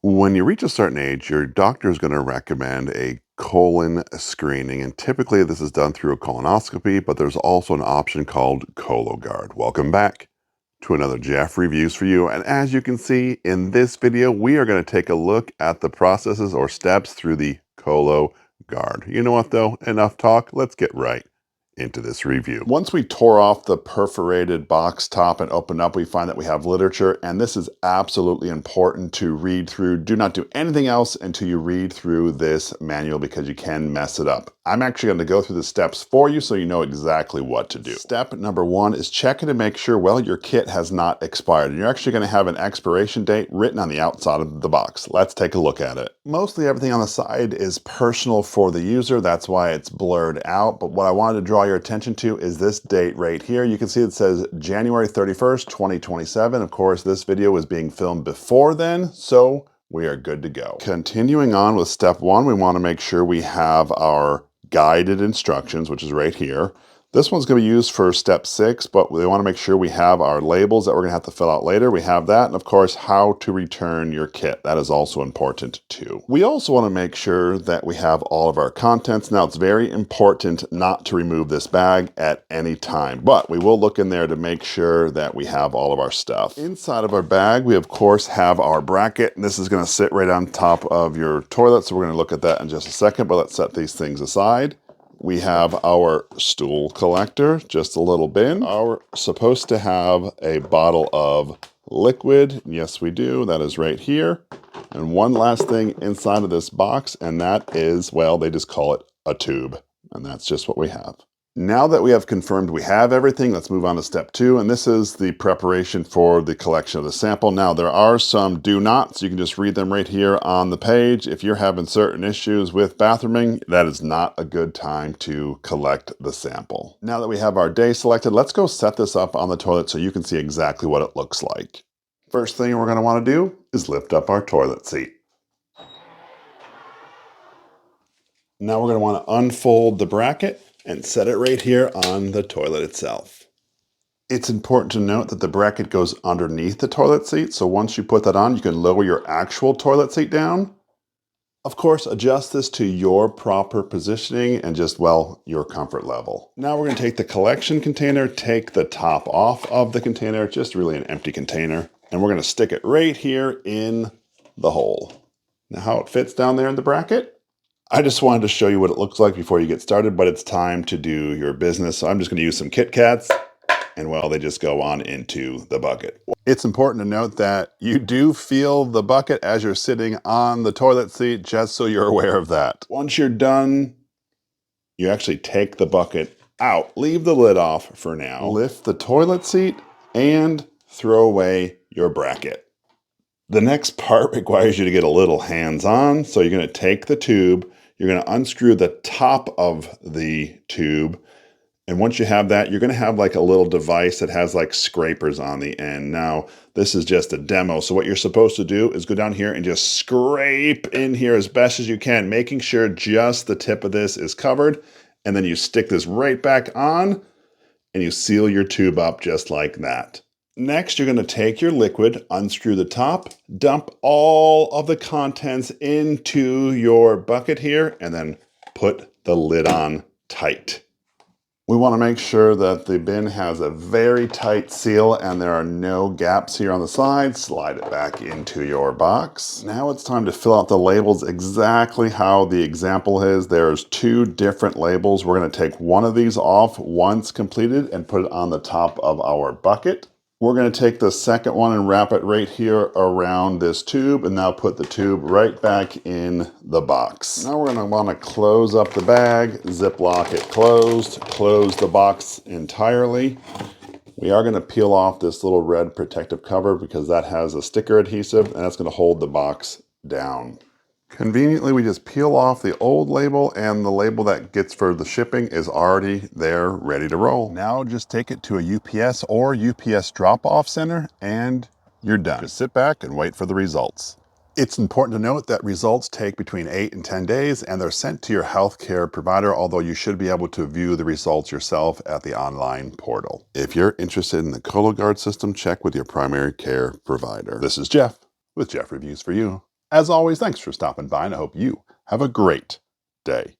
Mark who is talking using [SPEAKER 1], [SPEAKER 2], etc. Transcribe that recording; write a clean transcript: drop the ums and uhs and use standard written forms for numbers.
[SPEAKER 1] When you reach a certain age, your doctor is going to recommend a colon screening, and typically this is done through a colonoscopy, but there's also an option called Cologuard. Welcome back to another Jeff Reviews for you, and as you can see in this video, we are going to take a look at the processes or steps through the Cologuard. You know what though? Enough talk, let's get right into this review. Once we tore off the perforated box top and opened up, we find that we have literature, and this is absolutely important to read through. Do not do anything else until you read through this manual because you can mess it up. I'm actually going to go through the steps for you so you know exactly what to do. Step number one is checking to make sure, well, your kit has not expired. And you're actually going to have an expiration date written on the outside of the box. Let's take a look at it. Mostly everything on the side is personal for the user. That's why it's blurred out. But what I wanted to draw your attention to is this date right here. You can see it says January 31st, 2027. Of course, this video was being filmed before then, so we are good to go. Continuing on with step one, we want to make sure we have our guided instructions, which is right here. This one's going to be used for step 6, but we want to make sure we have our labels that we're going to have to fill out later. We have that, and of course, how to return your kit. That is also important too. We also want to make sure that we have all of our contents. Now, it's very important not to remove this bag at any time, but we will look in there to make sure that we have all of our stuff. Inside of our bag, we of course have our bracket, and this is going to sit right on top of your toilet, so we're going to look at that in just a second, but let's set these things aside. We have our stool collector, just a little bin. We're supposed to have a bottle of liquid. Yes, we do. That is right here. And one last thing inside of this box, and that is, well, they just call it a tube. And that's just what we have. Now that we have confirmed we have everything, let's move on to step 2, and this is the preparation for the collection of the sample. Now, there are some do nots. You can just read them right here on the page. If you're having certain issues with bathrooming, that is not a good time to collect the sample. Now that we have our day selected, let's go set this up on the toilet so you can see exactly what it looks like. First thing we're going to want to do is lift up our toilet seat. Now we're going to want to unfold the bracket and set it right here on the toilet itself. It's important to note that the bracket goes underneath the toilet seat, so once you put that on, you can lower your actual toilet seat down. Of course, adjust this to your proper positioning and just, well, your comfort level. Now we're going to take the collection container, take the top off of the container, just really an empty container, and we're going to stick it right here in the hole. Now how it fits down there in the bracket? I just wanted to show you what it looks like before you get started, but it's time to do your business. So I'm just going to use some Kit Kats, and well, they just go on into the bucket. It's important to note that you do feel the bucket as you're sitting on the toilet seat, just so you're aware of that. Once you're done, you actually take the bucket out. Leave the lid off for now. Lift the toilet seat and throw away your bracket. The next part requires you to get a little hands-on, so you're going to take the tube, you're going to unscrew the top of the tube, and once you have that, you're going to have like a little device that has like scrapers on the end. Now, this is just a demo, so what you're supposed to do is go down here and just scrape in here as best as you can, making sure just the tip of this is covered, and then you stick this right back on, and you seal your tube up just like that. Next, you're going to take your liquid, unscrew the top, dump all of the contents into your bucket here, and then put the lid on tight. We want to make sure that the bin has a very tight seal and there are no gaps here on the side. Slide it back into your box. Now it's time to fill out the labels exactly how the example is. There's 2 different labels. We're going to take one of these off once completed and put it on the top of our bucket. We're going to take the second one and wrap it right here around this tube, and now put the tube right back in the box. Now we're going to want to close up the bag, Ziploc it closed, close the box entirely. We are going to peel off this little red protective cover because that has a sticker adhesive, and that's going to hold the box down. Conveniently, we just peel off the old label, and the label that gets for the shipping is already there, ready to roll. Now just take it to a UPS or UPS drop-off center, and you're done. Just sit back and wait for the results. It's important to note that results take between 8 and 10 days, and they're sent to your healthcare provider, although you should be able to view the results yourself at the online portal. If you're interested in the Cologuard system, check with your primary care provider. This is Jeff with Jeff Reviews for You. As always, thanks for stopping by, and I hope you have a great day.